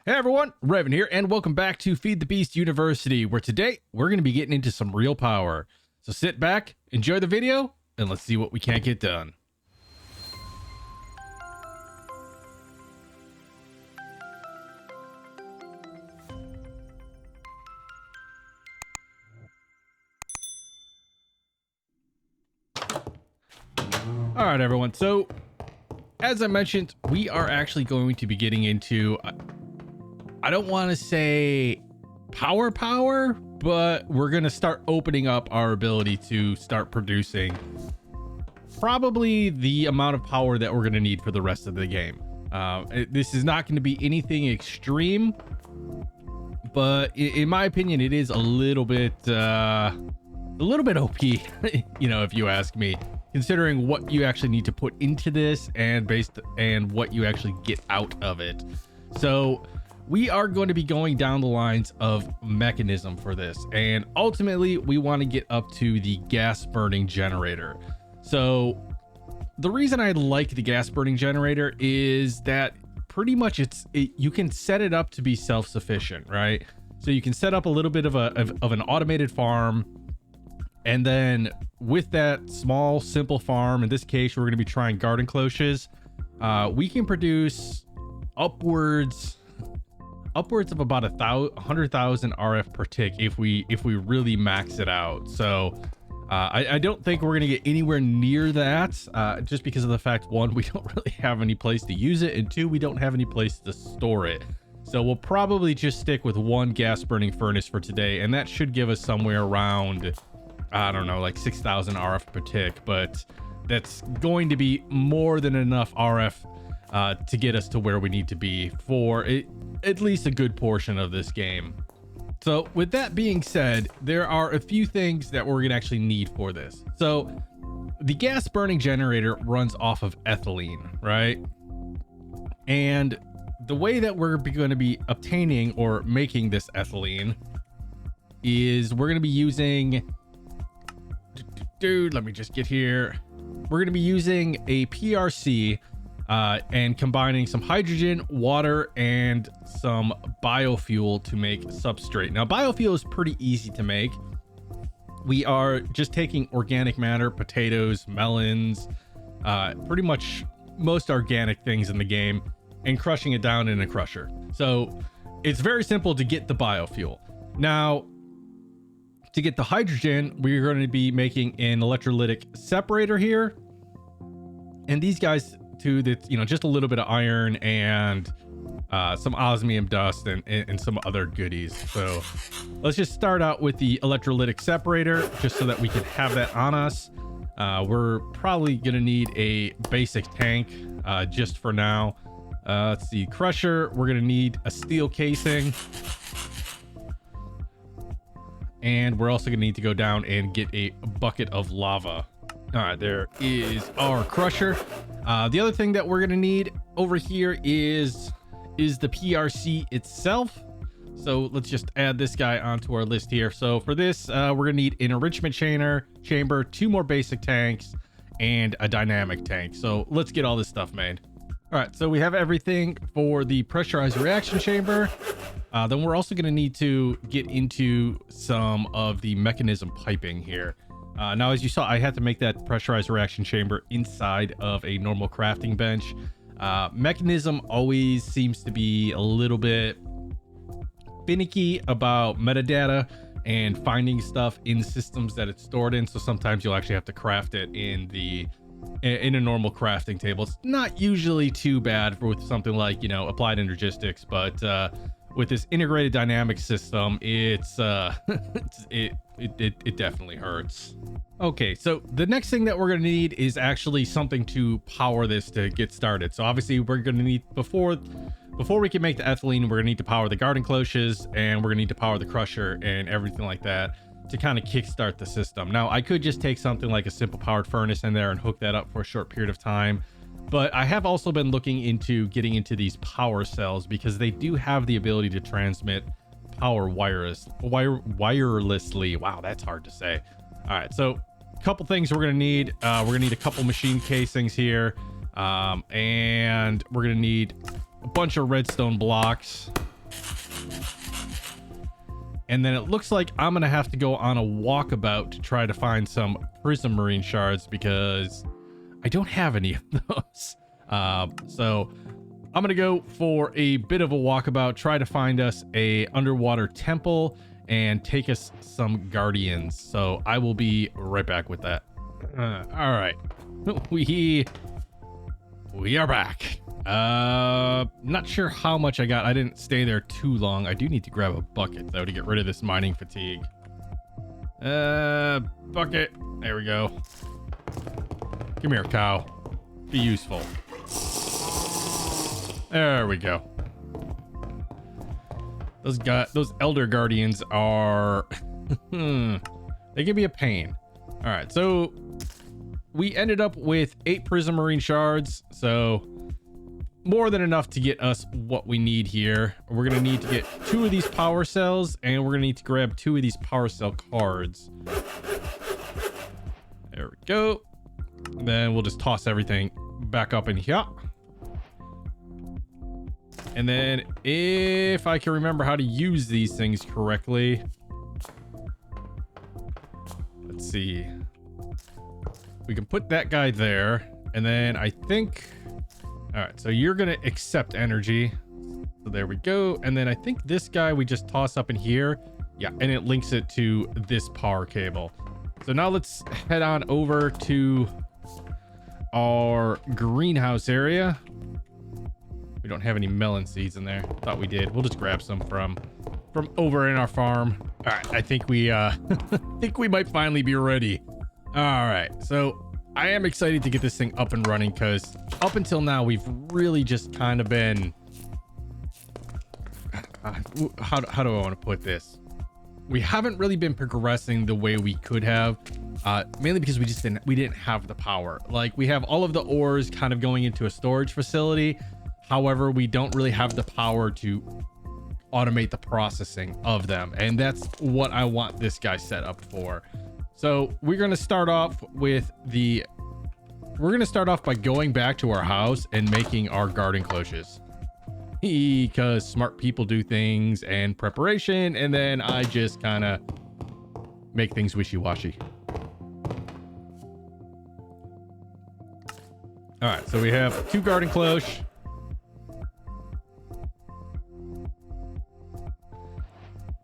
Hey everyone, Revan here, and welcome back to Feed the Beast University, where today we're going to be getting into some real power. So sit back, enjoy the video, and let's see what we can't get done. All right, everyone. So, as I mentioned, we are actually going to be getting into, I don't want to say power, but we're going to start opening up our ability to start producing probably the amount of power that we're going to need for the rest of the game. This is not going to be anything extreme, but in my opinion, it is a little bit OP, you know, if you ask me, considering what you actually need to put into this and what you actually get out of it. So we are going to be going down the lines of Mekanism for this, and ultimately we want to get up to the gas burning generator. So the reason I like the gas burning generator is that pretty much you can set it up to be self-sufficient, right? So you can set up a little bit of an automated farm, and then with that small simple farm, in this case we're going to be trying garden cloches, we can produce upwards of about 100,000 RF per tick if we really max it out. So I don't think we're gonna get anywhere near that, just because of the fact, one, we don't really have any place to use it, and two, we don't have any place to store it. So we'll probably just stick with one gas burning furnace for today, and that should give us somewhere around, I don't know, like 6,000 RF per tick, but that's going to be more than enough RF to get us to where we need to be for at least a good portion of this game. So with that being said, there are a few things that we're gonna actually need for this. So the gas burning generator runs off of ethylene, right? And the way that we're going to be obtaining or making this ethylene is we're going to be using, let me just get here. We're going to be using a PRC and combining some hydrogen, water, and some biofuel to make substrate. Now, biofuel is pretty easy to make. We are just taking organic matter, potatoes, melons, pretty much most organic things in the game, and crushing it down in a crusher. So it's very simple to get the biofuel. Now, to get the hydrogen, we're going to be making an electrolytic separator here. And these guys, too, that, you know, just a little bit of iron and some osmium dust and some other goodies. So let's just start out with the electrolytic separator, just so that we can have that on us. We're probably going to need a basic tank just for now. Let's see, crusher, we're going to need a steel casing. And we're also going to need to go down and get a bucket of lava. All right, there is our crusher. The other thing that we're going to need over here is the PRC itself. So let's just add this guy onto our list here. So for this, we're going to need an enrichment chamber, 2 more basic tanks, and a dynamic tank. So let's get all this stuff made. All right, so we have everything for the pressurized reaction chamber. Then we're also going to need to get into some of the Mekanism piping here. Now, as you saw, I had to make that pressurized reaction chamber inside of a normal crafting bench. Mekanism always seems to be a little bit finicky about metadata and finding stuff in systems that it's stored in. So sometimes you'll actually have to craft it in a normal crafting table. It's not usually too bad with something like, you know, applied energistics, but with this integrated dynamic system, it definitely hurts. Okay, so the next thing that we're going to need is actually something to power this to get started. So obviously we're going to need, before we can make the ethylene, we're going to need to power the garden cloches, and we're going to need to power the crusher and everything like that to kind of kickstart the system. Now, I could just take something like a simple powered furnace in there and hook that up for a short period of time. But I have also been looking into getting into these power cells, because they do have the ability to transmit power wirelessly. Wow, that's hard to say. All right, so a couple things we're going to need. We're going to need a couple machine casings here, and we're going to need a bunch of redstone blocks. And then it looks like I'm gonna have to go on a walkabout to try to find some prismarine shards because I don't have any of those. So I'm gonna go for a bit of a walkabout, try to find us a underwater temple and take us some guardians. So I will be right back with that. All right, we are back. Not sure how much I got. I didn't stay there too long. I do need to grab a bucket though to get rid of this mining fatigue. Bucket. There we go. Come here, cow. Be useful. There we go. Those elder guardians are they can be a pain. All right, so we ended up with 8 prismarine shards, so more than enough to get us what we need here. We're gonna need to get 2 of these power cells, and we're gonna need to grab 2 of these power cell cards. There we go. Then we'll just toss everything back up in here. And then if I can remember how to use these things correctly, let's see. We can put that guy there, and then I think, all right, so you're gonna accept energy. So there we go. And then I think this guy we just toss up in here. Yeah, and it links it to this power cable. So now let's head on over to our greenhouse area. We don't have any melon seeds in there. Thought we did. We'll just grab some from over in our farm. All right, I think we think we might finally be ready. All right, so I am excited to get this thing up and running because up until now we've really just kind of been how do I want to put this? We haven't really been progressing the way we could have, mainly because we didn't have the power. Like, we have all of the ores kind of going into a storage facility. However, we don't really have the power to automate the processing of them. And that's what I want this guy set up for. So we're going to start off by going back to our house and making our guard enclosures. Because smart people do things and preparation, and then I just kind of make things wishy-washy. All right, so we have 2 guard enclosures.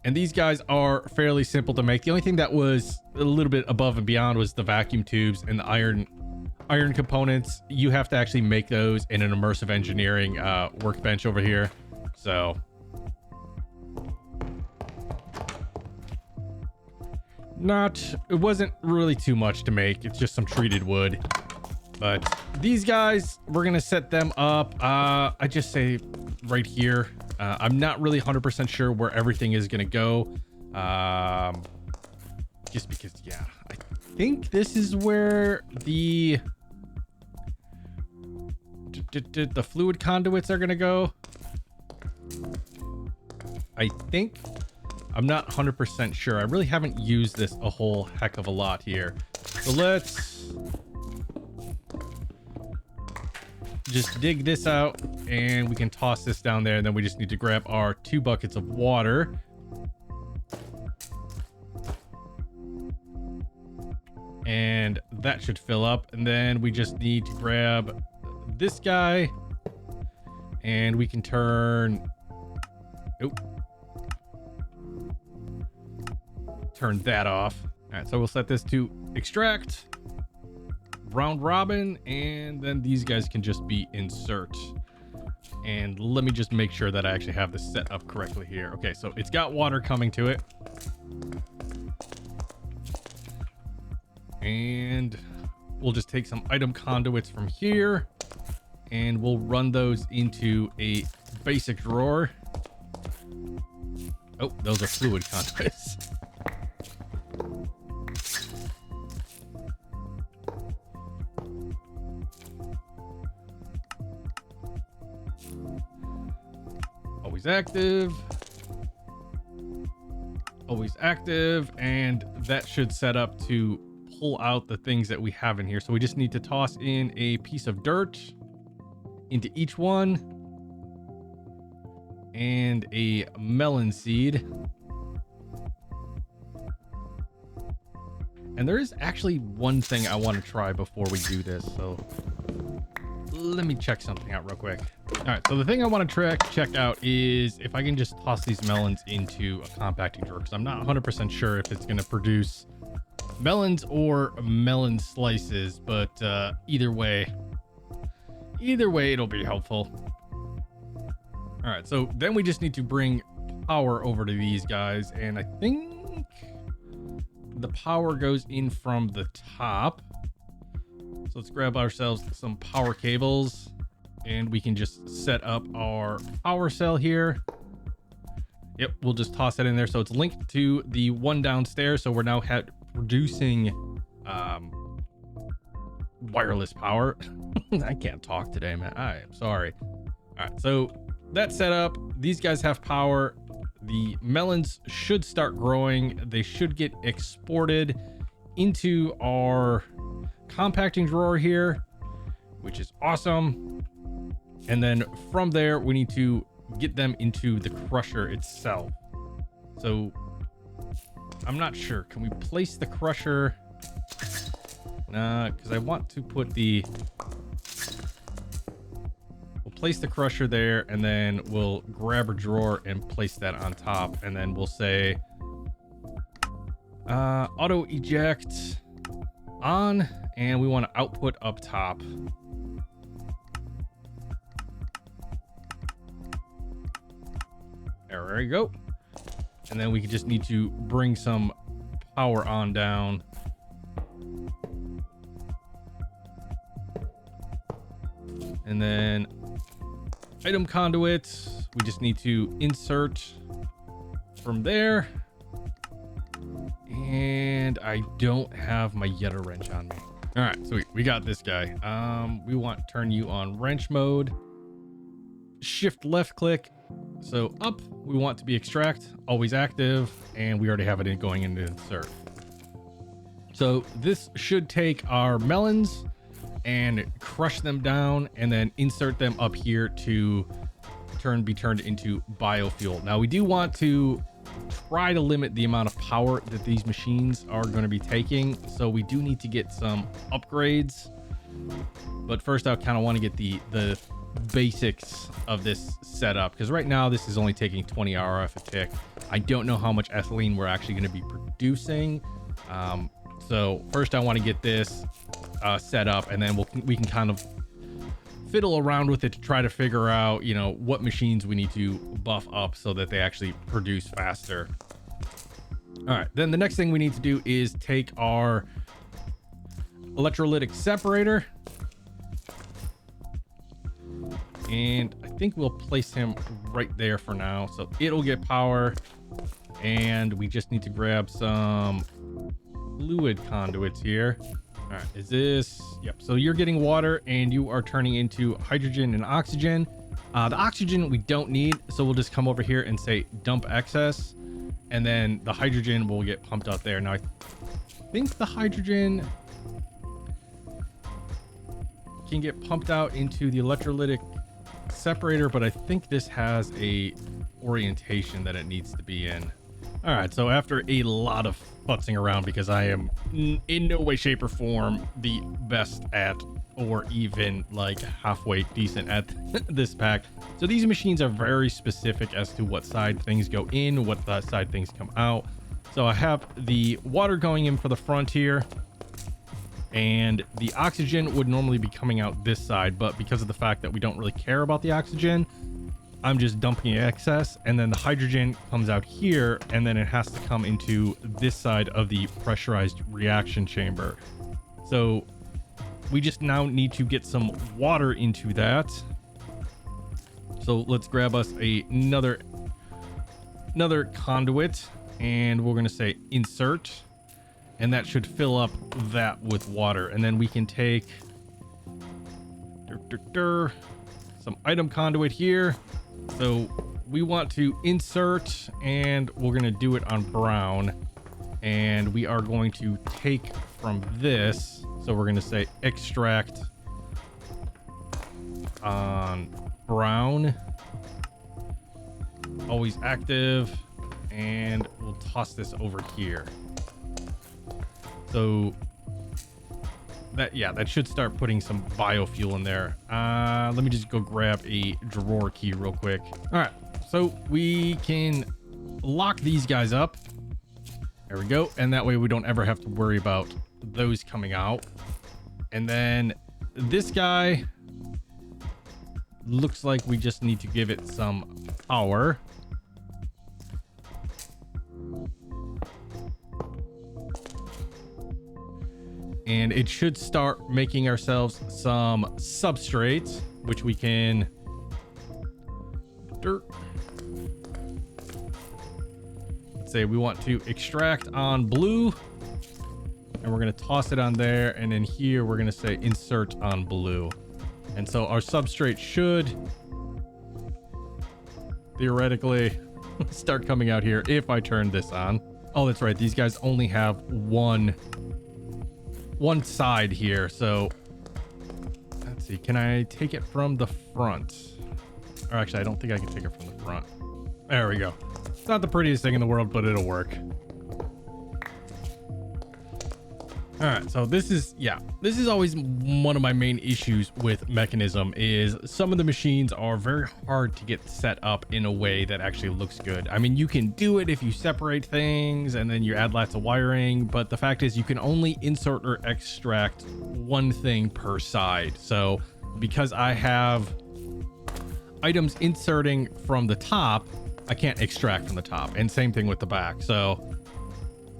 And these guys are fairly simple to make. The only thing that was a little bit above and beyond was the vacuum tubes and the iron components. You have to actually make those in an immersive engineering workbench over here. So it wasn't really too much to make. It's just some treated wood. But these guys, we're gonna set them up. I just say right here. I'm not really 100% sure where everything is gonna go. Just because, yeah, I think this is where the fluid conduits are gonna go. I think. I'm not 100% sure. I really haven't used this a whole heck of a lot here. So let's just dig this out and we can toss this down there, and then we just need to grab our 2 buckets of water. And that should fill up, and then we just need to grab this guy and we can turn that off. All right, so we'll set this to extract, round robin, and then these guys can just be insert. And let me just make sure that I actually have this set up correctly here. Okay, so it's got water coming to it, and we'll just take some item conduits from here and we'll run those into a basic drawer. Oh, those are fluid conduits. Always active, and that should set up to pull out the things that we have in here. So we just need to toss in a piece of dirt into each one, and a melon seed. And there is actually one thing I want to try before we do this. So let me check something out real quick. All right. So the thing I want to check out is if I can just toss these melons into a compacting drawer, because I'm not 100% sure if it's going to produce melons or melon slices, but either way, it'll be helpful. All right. So then we just need to bring power over to these guys. And I think the power goes in from the top. So let's grab ourselves some power cables and we can just set up our power cell here. Yep, we'll just toss it in there. So it's linked to the one downstairs. So we're now producing wireless power. I can't talk today, man. I am sorry. All right, so that's set up. These guys have power. The melons should start growing. They should get exported into our compacting drawer here, which is awesome. And then from there, we need to get them into the crusher itself. So I'm not sure. Can we place the crusher? Nah, because I want to put the... We'll place the crusher there, and then we'll grab a drawer and place that on top. And then we'll say auto eject on, and we want to output up top. There we go. And then we just need to bring some power on down. And then item conduit, we just need to insert from there. And I don't have my Yeta wrench on me. All right, so we got this guy. We want to turn you on wrench mode. Shift left click. So up, we want to be extract, always active, and we already have it going into insert. So this should take our melons and crush them down and then insert them up here to be turned into biofuel. Now we do want to try to limit the amount of power that these machines are going to be taking. So we do need to get some upgrades, but first I kind of want to get the basics of this setup, because right now this is only taking 20 RF a tick. I don't know how much ethylene we're actually going to be producing. So first I want to get this set up, and then we can kind of fiddle around with it to try to figure out, you know, what machines we need to buff up so that they actually produce faster. All right, then the next thing we need to do is take our electrolytic separator, and I think we'll place him right there for now. So it'll get power, and we just need to grab some fluid conduits here. All right, is this? Yep. So you're getting water and you are turning into hydrogen and oxygen. The oxygen we don't need, so we'll just come over here and say dump excess, and then the hydrogen will get pumped out there. Now I think the hydrogen can get pumped out into the electrolytic separator, but I think this has a orientation that it needs to be in. All right, so after a lot of futzing around, because I am in no way, shape, or form the best at, or even like halfway decent at this pack. So these machines are very specific as to what side things go in, what side things come out. So I have the water going in for the front here, and the oxygen would normally be coming out this side, but because of the fact that we don't really care about the oxygen, I'm just dumping excess, and then the hydrogen comes out here, and then it has to come into this side of the pressurized reaction chamber. So we just now need to get some water into that. So let's grab us another conduit, and we're going to say insert, and that should fill up that with water. And then we can take some item conduit here. So we want to insert, and we're going to do it on brown, and we are going to take from this. So we're going to say extract on brown, always active, and we'll toss this over here. So that, yeah, that should start putting some biofuel in there. Let me just go grab a drawer key real quick. All right, so we can lock these guys up. There we go. And that way we don't ever have to worry about those coming out. And then this guy looks like we just need to give it some power. And it should start making ourselves some substrates, which we can let's say we want to extract on blue, and we're going to toss it on there. And then here we're going to say insert on blue. And so our substrate should theoretically start coming out here if I turn this on. Oh, that's right. These guys only have one side here. So let's see. Can I take it from the front? Or actually, I don't think I can take it from the front. There we go. It's not the prettiest thing in the world, but it'll work. All right, so this is always one of my main issues with Mekanism is some of the machines are very hard to get set up in a way that actually looks good. I mean, you can do it if you separate things and then you add lots of wiring, but the fact is you can only insert or extract one thing per side. So because I have items inserting from the top, I can't extract from the top, and same thing with the back. So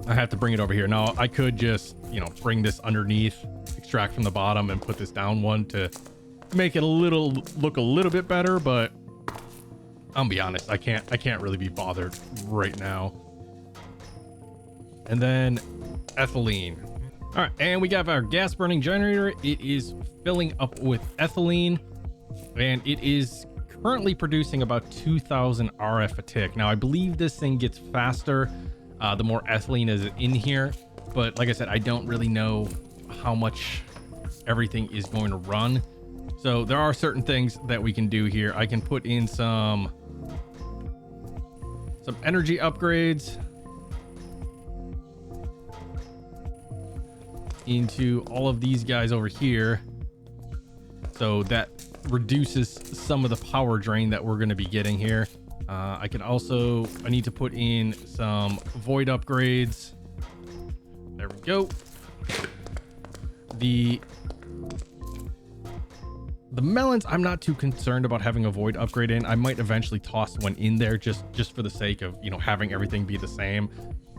I have to bring it over here. Now I could just, you know, bring this underneath, extract from the bottom, and put this down one to make it look a little bit better, but I'll be honest, I can't really be bothered right now. And then ethylene. All right, and we got our gas burning generator. It is filling up with ethylene, and it is currently producing about 2,000 RF a tick. Now I believe this thing gets faster the more ethylene is in here, but like I said, I don't really know how much everything is going to run. So there are certain things that we can do here. I can put in some energy upgrades into all of these guys over here, so that reduces some of the power drain that we're going to be getting here. I need to put in some void upgrades. There we go. The melons, I'm not too concerned about having a void upgrade in. I might eventually toss one in there just for the sake of, you know, having everything be the same.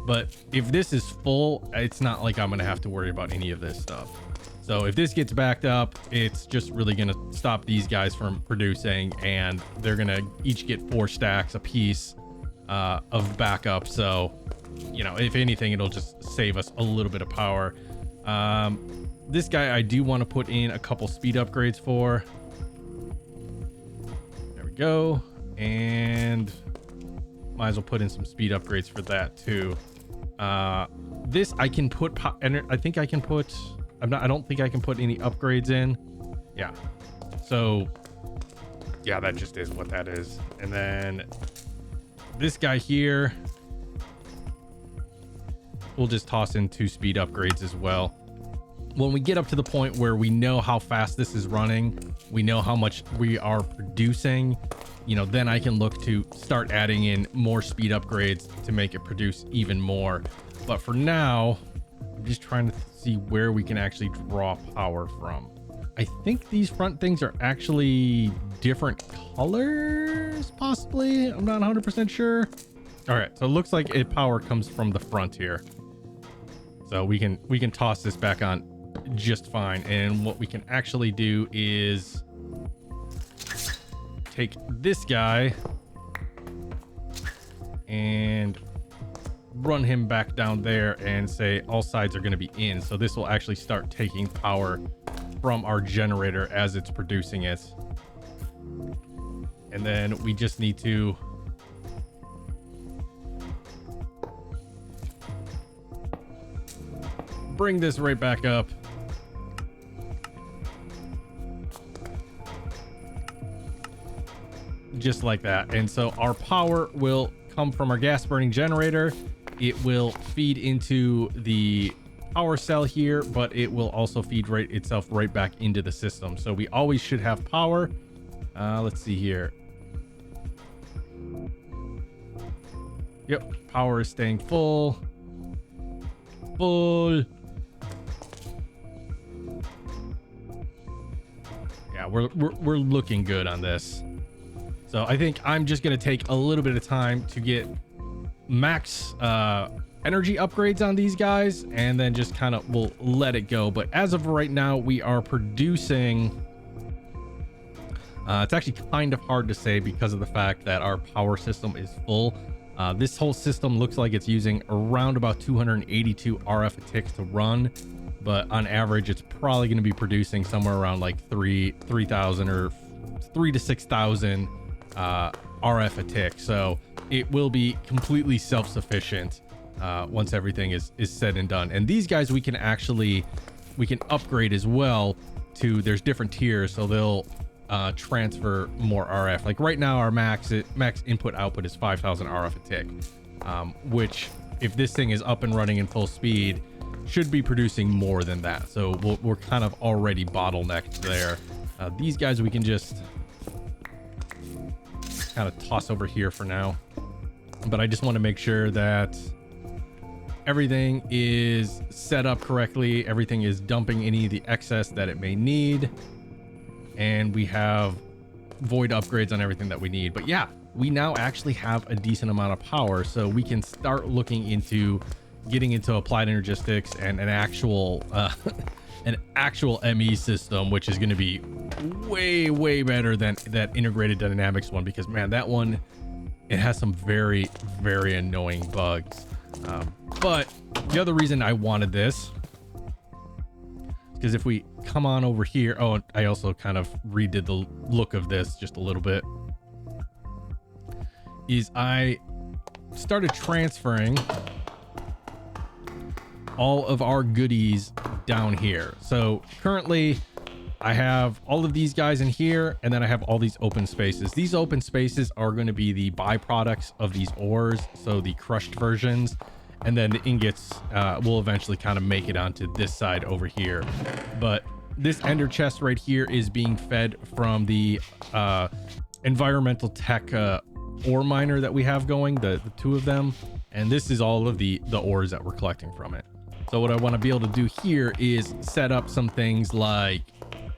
But if this is full, it's not like I'm going to have to worry about any of this stuff. So if this gets backed up, it's just really going to stop these guys from producing, and they're going to each get 4 stacks a piece of backup. So, you know, if anything, it'll just save us a little bit of power. This guy, I do want to put in a couple speed upgrades for. There we go. And might as well put in some speed upgrades for that too. This I can put, I think I can put, I don't think I can put any upgrades in. Yeah. So yeah, that just is what that is. And then this guy here, we'll just toss in 2 speed upgrades as well. When we get up to the point where we know how fast this is running, we know how much we are producing, you know, then I can look to start adding in more speed upgrades to make it produce even more. But for now, I'm just trying to see where we can actually draw power from. I think these front things are actually different colors, possibly. I'm not 100% sure. All right, so it looks like power comes from the front here. So we can toss this back on just fine. And what we can actually do is take this guy and run him back down there and say all sides are going to be in. So this will actually start taking power from our generator as it's producing it. And then we just need to bring this right back up. just like that. And so our power will come from our gas burning generator. It will feed into the power cell here, but it will also feed itself right back into the system. So we always should have power. Let's see here. Yep, power is staying full. Yeah, we're looking good on this. So I think I'm just gonna take a little bit of time to get max energy upgrades on these guys, and then just kind of we'll let it go. But as of right now, we are producing it's actually kind of hard to say because of the fact that our power system is full. This whole system looks like it's using around about 282 RF a tick to run, but on average it's probably going to be producing somewhere around like 3,000 or 3 to 6,000 RF a tick. So it will be completely self-sufficient once everything is said and done. And these guys we can upgrade as well to, there's different tiers, so they'll transfer more RF. Like right now our max input output is 5,000 RF a tick, which if this thing is up and running in full speed should be producing more than that. So we're kind of already bottlenecked there. These guys we can just kind of toss over here for now, but I just want to make sure that everything is set up correctly, everything is dumping any of the excess that it may need, and we have void upgrades on everything that we need. But yeah, we now actually have a decent amount of power, so we can start looking into getting into applied energistics and an actual ME system, which is going to be way better than that integrated dynamics one, because man, that one, it has some very annoying bugs. But the other reason I wanted this, because if we come on over here, oh, I also kind of redid the look of this just a little bit, is I started transferring all of our goodies down here. So currently I have all of these guys in here, and then I have all these open spaces. These open spaces are going to be the byproducts of these ores, so the crushed versions, and then the ingots will eventually kind of make it onto this side over here. But this ender chest right here is being fed from the environmental tech ore miner that we have going, the two of them, and this is all of the ores that we're collecting from it. So what I want to be able to do here is set up some things like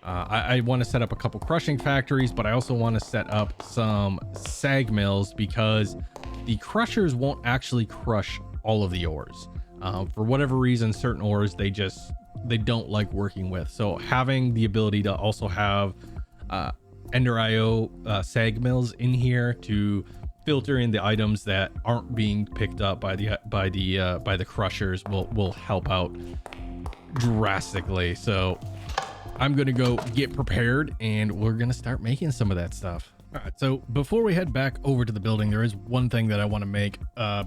I want to set up a couple crushing factories, but I also want to set up some sag mills, because the crushers won't actually crush all of the ores. For whatever reason, certain ores they don't like working with. So having the ability to also have Ender IO sag mills in here to filter in the items that aren't being picked up by the crushers will help out drastically. So I'm gonna go get prepared, and we're gonna start making some of that stuff. All right, so before we head back over to the building, there is one thing that I want to make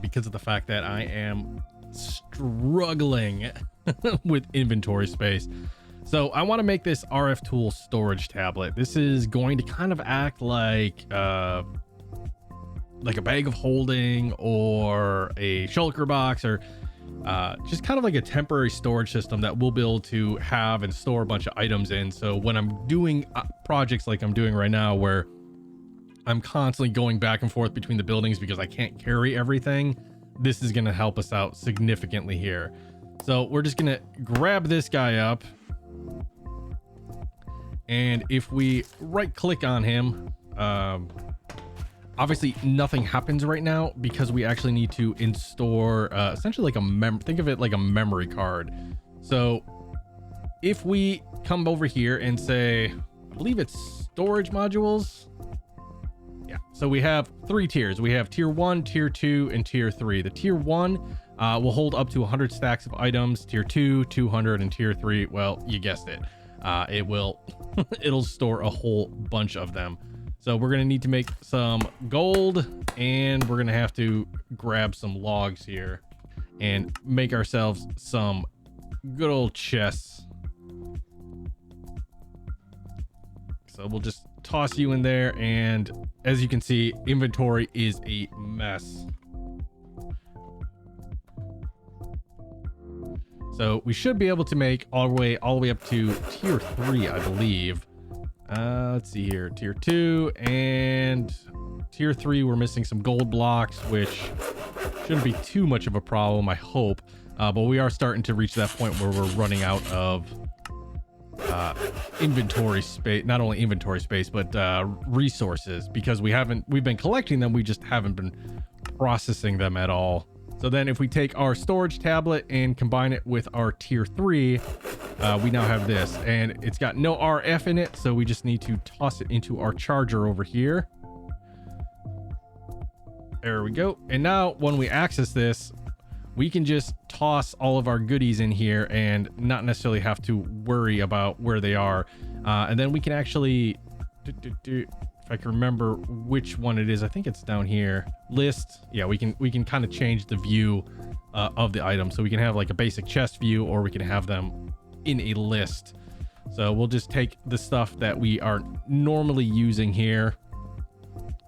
because of the fact that I am struggling with inventory space. So I want to make this RF tool storage tablet. This is going to kind of act like a bag of holding or a shulker box, or just kind of like a temporary storage system that we'll be able to have and store a bunch of items in. So when I'm doing projects like I'm doing right now, where I'm constantly going back and forth between the buildings because I can't carry everything, this is going to help us out significantly here. So we're just going to grab this guy up, and if we right click on him, obviously nothing happens right now because we actually need to install essentially like think of it like a memory card. So if we come over here and say, I believe it's storage modules. Yeah, so we have 3 tiers. We have tier 1, tier 2, and tier 3. The tier 1 will hold up to 100 stacks of items. Tier 2, 200, and tier 3, well, you guessed it. It'll store a whole bunch of them. So we're going to need to make some gold, and we're going to have to grab some logs here and make ourselves some good old chests. So we'll just toss you in there, and as you can see, inventory is a mess. So we should be able to make all the way up to tier 3, I believe. Let's see here, tier 2 and tier 3. We're missing some gold blocks, which shouldn't be too much of a problem, I hope. But we are starting to reach that point where we're running out of inventory space. Not only inventory space, but resources, because we've been collecting them, we just haven't been processing them at all. So then if we take our storage tablet and combine it with our tier 3, we now have this, and it's got no RF in it, so we just need to toss it into our charger over here. There we go. And now when we access this, we can just toss all of our goodies in here and not necessarily have to worry about where they are. And then we can actually, if I can remember which one it is, I think it's down here. List. Yeah, we can kind of change the view of the item. So we can have like a basic chest view, or we can have them in a list. So we'll just take the stuff that we are normally using here,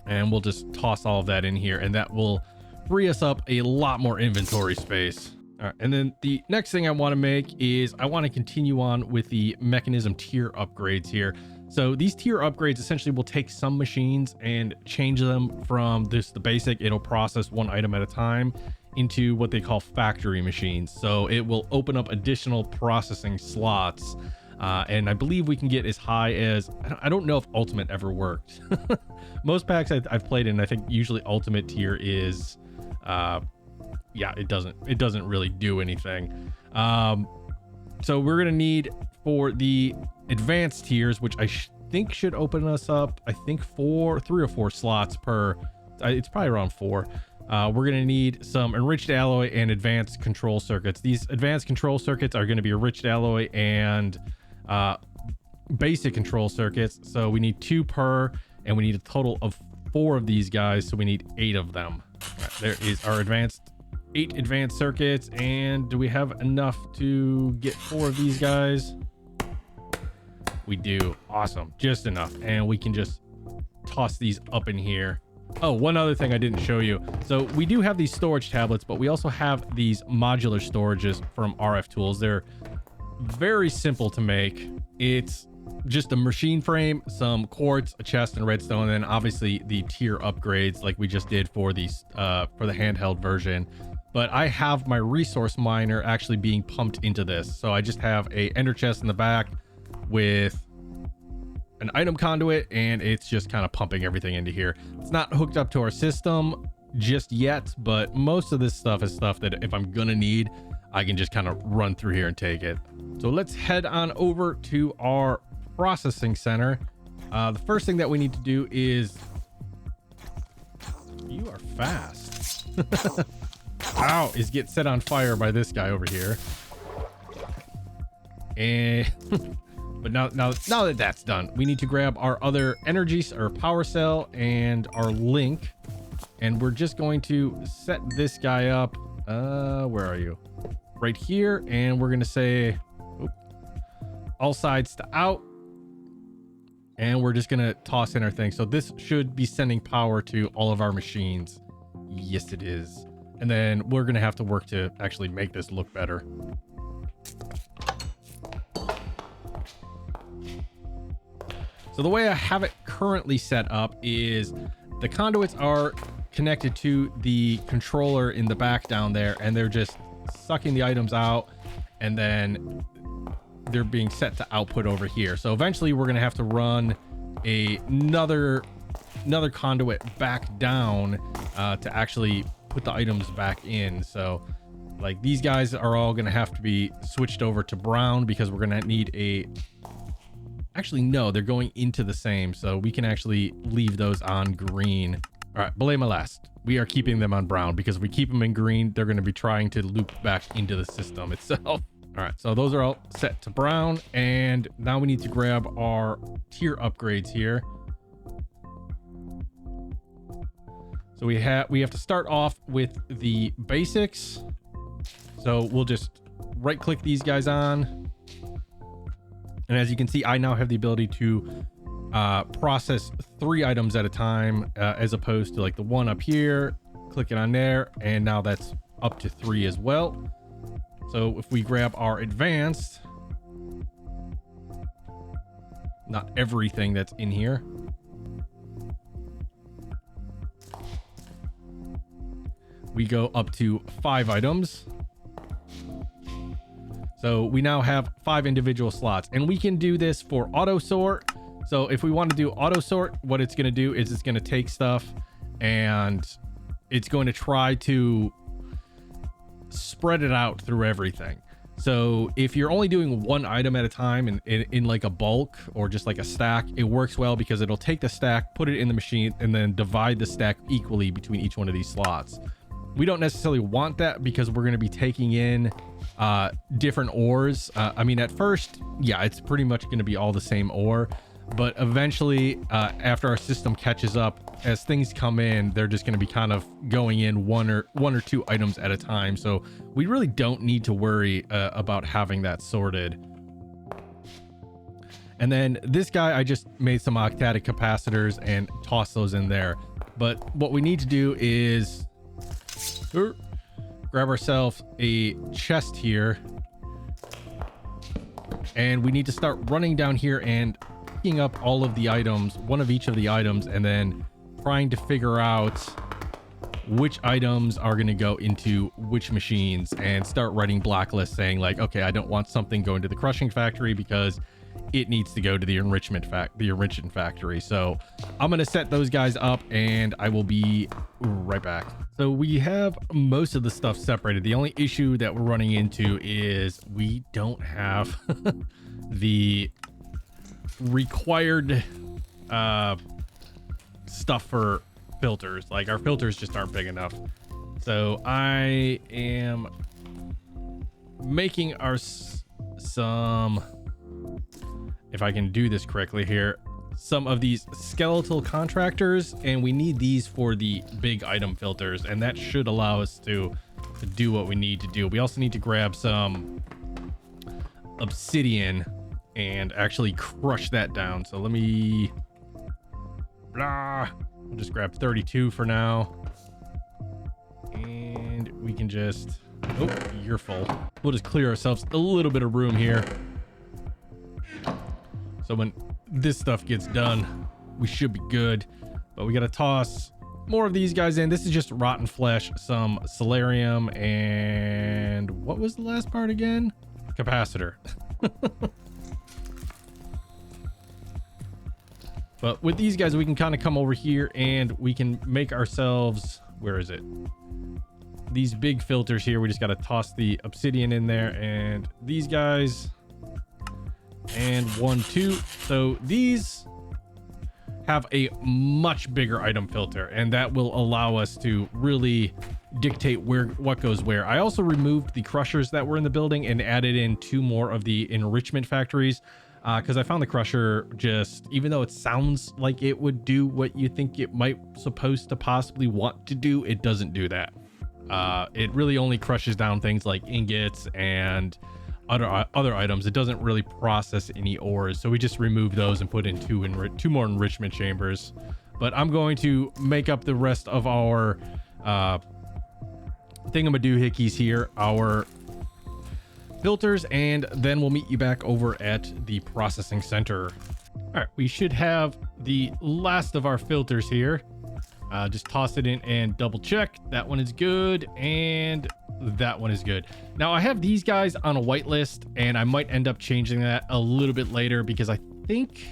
and we'll just toss all of that in here, and that will free us up a lot more inventory space. All right, and then the next thing I want to make is I want to continue on with the Mekanism tier upgrades here. So these tier upgrades essentially will take some machines and change them from the basic, it'll process one item at a time, into what they call factory machines. So it will open up additional processing slots. And I believe we can get as high as, I don't know if ultimate ever worked. Most packs I've played in, I think usually ultimate tier is, yeah, it doesn't really do anything. So we're gonna need, for the advanced tiers, which I think should open us up, I think 3 or 4 slots per, it's probably around 4. We're gonna need some enriched alloy and advanced control circuits. These advanced control circuits are gonna be enriched alloy and basic control circuits. So we need 2 per, and we need a total of 4 of these guys. So we need 8 of them. Right, there is our 8 advanced circuits. And do we have enough to get 4 of these guys? We do. Awesome. Just enough. And we can just toss these up in here. Oh, one other thing I didn't show you. So we do have these storage tablets, but we also have these modular storages from RF Tools. They're very simple to make. It's just a machine frame, some quartz, a chest, and redstone, and then obviously the tier upgrades like we just did for these for the handheld version. But I have my resource miner actually being pumped into this. So I just have a ender chest in the back with an item conduit, and it's just kind of pumping everything into here. It's not hooked up to our system just yet, but most of this stuff is stuff that if I'm gonna need, I can just kind of run through here and take it. So let's head on over to our processing center. The first thing that we need to do is, you are fast. Ow, is get set on fire by this guy over here. And but now that that's done, we need to grab our other energy or power cell and our link, and we're just going to set this guy up. Where are you? Right here. And we're going to say all sides to out, and we're just going to toss in our thing. So this should be sending power to all of our machines. Yes, it is. And then we're going to have to work to actually make this look better. So the way I have it currently set up is the conduits are connected to the controller in the back down there, and they're just sucking the items out, and then they're being set to output over here. So eventually we're going to have to run another conduit back down to actually put the items back in. So like these guys are all going to have to be switched over to brown, because we're going to need actually no, they're going into the same, so we can actually leave those on green. All right, belay my last. We are keeping them on brown, because if we keep them in green, they're going to be trying to loop back into the system itself. All right, so those are all set to brown, and now we need to grab our tier upgrades here. So we have to start off with the basics. So we'll just right click these guys on. And as you can see, I now have the ability to process 3 items at a time, as opposed to like the one up here, clicking on there, and now that's up to 3 as well. So if we grab our advanced, not everything that's in here, we go up to 5 items. So we now have 5 individual slots, and we can do this for auto sort. So if we want to do auto sort, what it's going to do is it's going to take stuff and it's going to try to spread it out through everything. So if you're only doing one item at a time and in like a bulk or just like a stack, it works well because it'll take the stack, put it in the machine, and then divide the stack equally between each one of these slots. We don't necessarily want that because we're going to be taking in different ores. I mean, at first, yeah, it's pretty much going to be all the same ore, but eventually, after our system catches up, as things come in, they're just going to be kind of going in one or two items at a time. So we really don't need to worry about having that sorted. And then this guy, I just made some octatic capacitors and tossed those in there. But what we need to do is grab ourselves a chest here, and we need to start running down here and picking up all of the items, one of each of the items, and then trying to figure out which items are going to go into which machines, and start writing blacklists saying like, okay, I don't want something going to the crushing factory because it needs to go to the enrichment factory. So I'm going to set those guys up and I will be right back. So we have most of the stuff separated. The only issue that we're running into is we don't have the required stuff for filters. Like our filters just aren't big enough. So I am making some, if I can do this correctly here, some of these skeletal contractors, and we need these for the big item filters, and that should allow us to do what we need to do. We also need to grab some obsidian and actually crush that down. So let me I'll just grab 32 for now, and we can just, oh, you're full. We'll just clear ourselves a little bit of room here, so when this stuff gets done, we should be good. But we got to toss more of these guys in. This is just rotten flesh, some solarium, and what was the last part again? Capacitor. But with these guys, we can kind of come over here and we can make ourselves, where is it? These big filters here. We just got to toss the obsidian in there, and these guys, and 1, 2. So these have a much bigger item filter, and that will allow us to really dictate what goes where. I also removed the crushers that were in the building and added in 2 more of the enrichment factories, because I found the crusher, just even though it sounds like it would do what you think it might supposed to possibly want to do, it doesn't do that. It really only crushes down things like ingots and other items. It doesn't really process any ores, so we just remove those and put in 2 more enrichment chambers. But I'm going to make up the rest of our thingamadoohickeys here, our filters, and then we'll meet you back over at the processing center. All right, we should have the last of our filters here. Just toss it in and double check. That one is good, and that one is good. Now I have these guys on a whitelist, and I might end up changing that a little bit later, because I think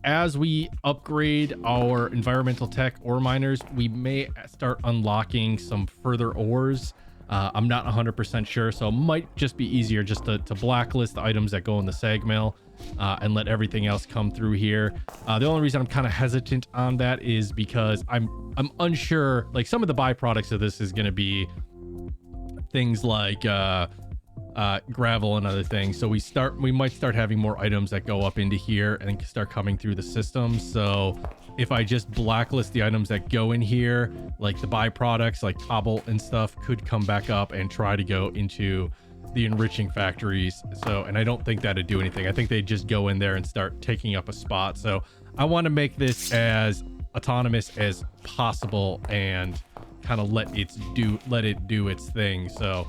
as we upgrade our environmental tech ore miners, we may start unlocking some further ores. I'm not 100% sure, so it might just be easier just to blacklist the items that go in the sag mill, and let everything else come through here. The only reason I'm kind of hesitant on that is because I'm unsure. Like, some of the byproducts of this is going to be things like gravel and other things. So we might start having more items that go up into here and start coming through the system. So if I just blacklist the items that go in here, like the byproducts like cobble and stuff could come back up and try to go into the enriching factories. So, and I don't think that'd do anything. I think they just go in there and start taking up a spot. So I want to make this as autonomous as possible and kind of let it do its thing. So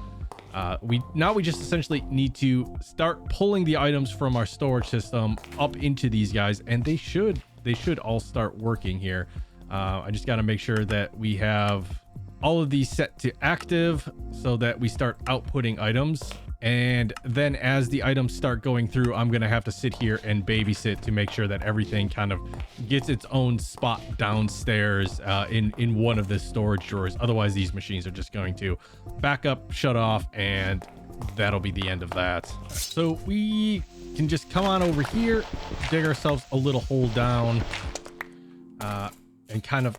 we just essentially need to start pulling the items from our storage system up into these guys, and they should all start working here. I just got to make sure that we have all of these set to active so that we start outputting items. And then as the items start going through, I'm going to have to sit here and babysit to make sure that everything kind of gets its own spot downstairs in one of the storage drawers. Otherwise, these machines are just going to back up, shut off, and that'll be the end of that. So we can just come on over here, dig ourselves a little hole down, and kind of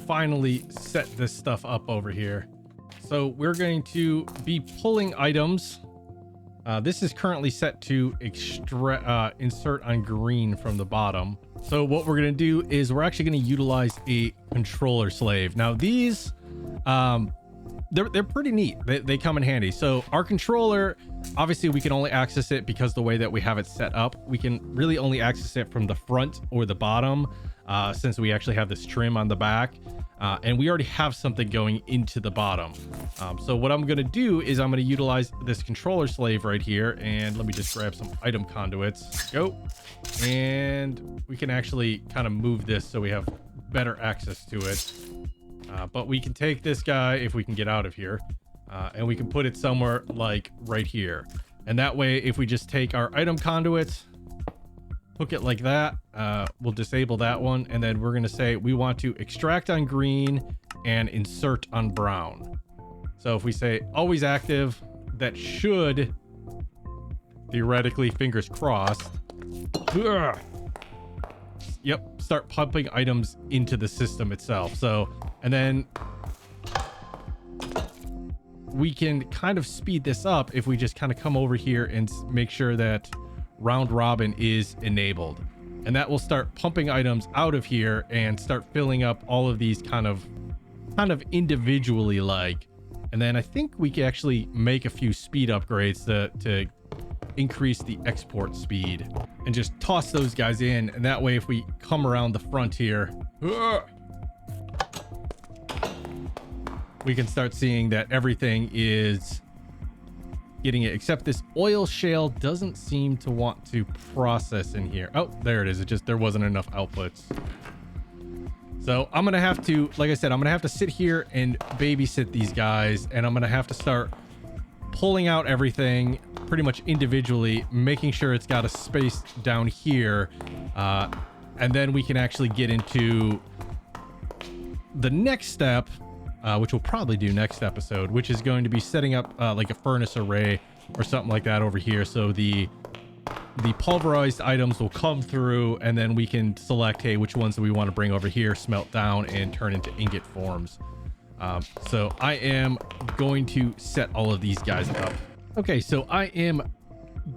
finally set this stuff up over here. So we're going to be pulling items. This is currently set to insert on green from the bottom. So what we're going to do is we're actually going to utilize a controller slave. Now these, they're pretty neat. They come in handy. So our controller, obviously we can only access it because the way that we have it set up. We can really only access it from the front or the bottom, since we actually have this trim on the back. And we already have something going into the bottom. So what I'm going to do is I'm going to utilize this controller slave right here. And let me just grab some item conduits. Go. And we can actually kind of move this so we have better access to it. But we can take this guy if we can get out of here. And we can put it somewhere like right here. And that way, if we just take our item conduits, hook it like that, we'll disable that one, and then we're going to say we want to extract on green and insert on brown. So if we say always active, that should theoretically, fingers crossed, yep, start pumping items into the system itself. So, and then we can kind of speed this up if we just kind of come over here and make sure that round robin is enabled, and that will start pumping items out of here and start filling up all of these kind of individually like. And then I think we can actually make a few speed upgrades to increase the export speed and just toss those guys in. And that way, if we come around the front here, we can start seeing that everything is getting it, except this oil shale doesn't seem to want to process in here. Oh, there it is. There wasn't enough outputs. So I'm gonna have to, like I said, I'm gonna have to sit here and babysit these guys, and I'm gonna have to start pulling out everything pretty much individually, making sure it's got a space down here, and then we can actually get into the next step, which we'll probably do next episode, which is going to be setting up like a furnace array or something like that over here. So the pulverized items will come through, and then we can select, hey, which ones do we want to bring over here, smelt down, and turn into ingot forms. So I am going to set all of these guys up. Okay, so I am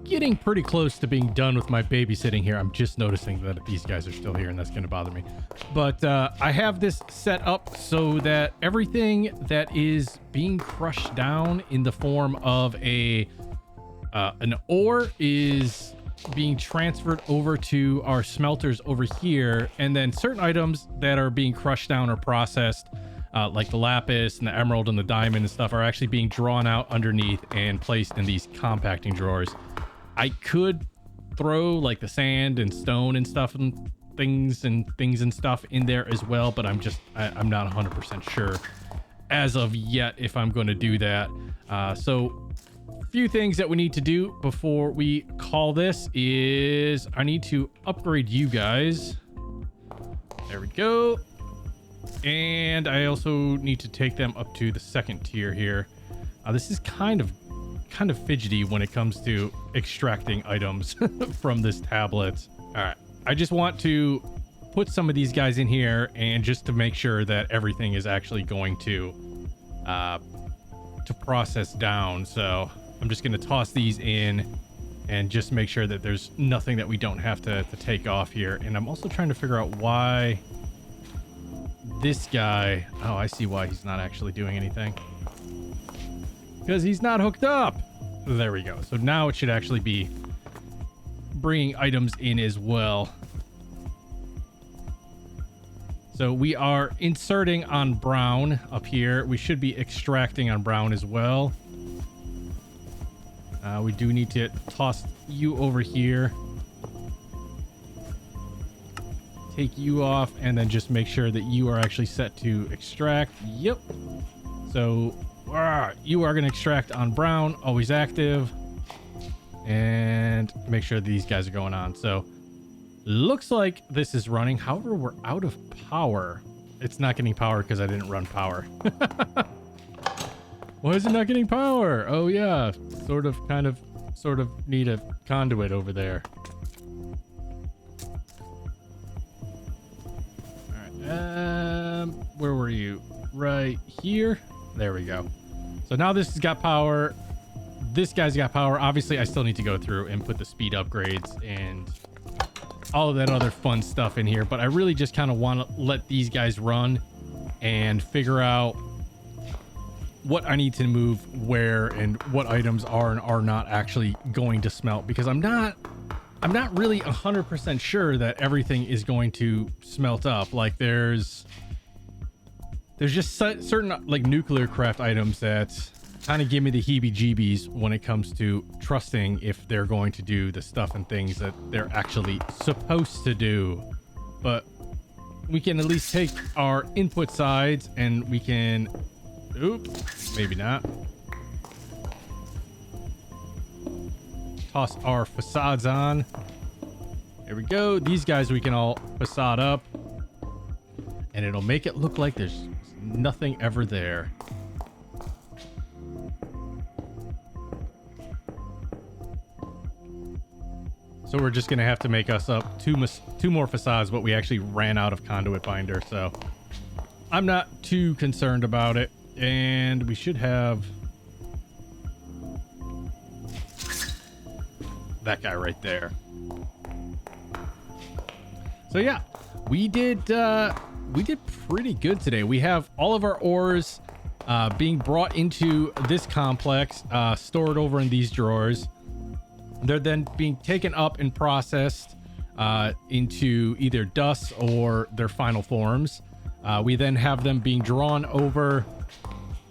getting pretty close to being done with my babysitting here. I'm just noticing that these guys are still here, and that's going to bother me. But I have this set up so that everything that is being crushed down in the form of an ore is being transferred over to our smelters over here, and then certain items that are being crushed down or processed, like the lapis and the emerald and the diamond and stuff, are actually being drawn out underneath and placed in these compacting drawers. I could throw like the sand and stone and stuff and things and stuff in there as well, but I'm not 100% sure as of yet if I'm going to do that. So few things that we need to do before we call this is I need to upgrade you guys. There we go. And I also need to take them up to the second tier here. This is kind of fidgety when it comes to extracting items from this tablet. All right, I just want to put some of these guys in here, and just to make sure that everything is actually going to process down. So I'm just going to toss these in and just make sure that there's nothing that we don't have to take off here. And I'm also trying to figure out why this guy, oh, I see why he's not actually doing anything, because he's not hooked up. There we go. So now it should actually be bringing items in as well. So we are inserting on brown up here. We should be extracting on brown as well. We do need to toss you over here. Take you off and then just make sure that you are actually set to extract. Yep. So you are going to extract on brown, always active. And make sure these guys are going on. So looks like this is running. However, we're out of power. It's not getting power because I didn't run power. Why is it not getting power? Oh yeah, sort of need a conduit over there. All right, where were you? Right here. There we go. So now this has got power. This guy's got power. Obviously, I still need to go through and put the speed upgrades and all of that other fun stuff in here. But I really just kind of want to let these guys run and figure out what I need to move where and what items are and are not actually going to smelt, because I'm not really 100% sure that everything is going to smelt up. Like there's just certain like nuclear craft items that kind of give me the heebie-jeebies when it comes to trusting if they're going to do the stuff and things that they're actually supposed to do. But we can at least take our input sides and we can, oops, maybe not. Toss our facades on. There we go. These guys we can all facade up and it'll make it look like there's nothing ever there. So we're just going to have to make us up two more facades, but we actually ran out of conduit binder. So I'm not too concerned about it. And we should have that guy right there. So yeah, we did pretty good today. We have all of our ores being brought into this complex, stored over in these drawers. They're then being taken up and processed into either dust or their final forms. We then have them being drawn over,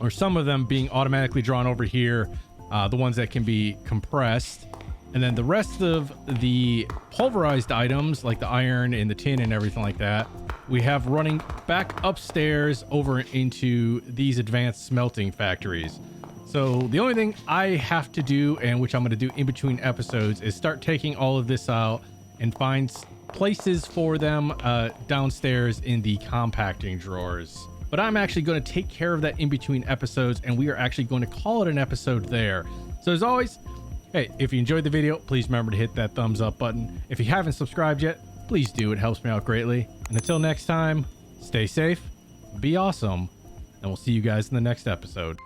or some of them being automatically drawn over here, the ones that can be compressed. And then the rest of the pulverized items, like the iron and the tin and everything like that, we have running back upstairs over into these advanced smelting factories. So the only thing I have to do, and which I'm going to do in between episodes, is start taking all of this out and find places for them downstairs in the compacting drawers. But I'm actually going to take care of that in between episodes, and we are actually going to call it an episode there. So as always, hey, if you enjoyed the video, please remember to hit that thumbs up button. If you haven't subscribed yet, please do. It helps me out greatly. And until next time, stay safe, be awesome, and we'll see you guys in the next episode.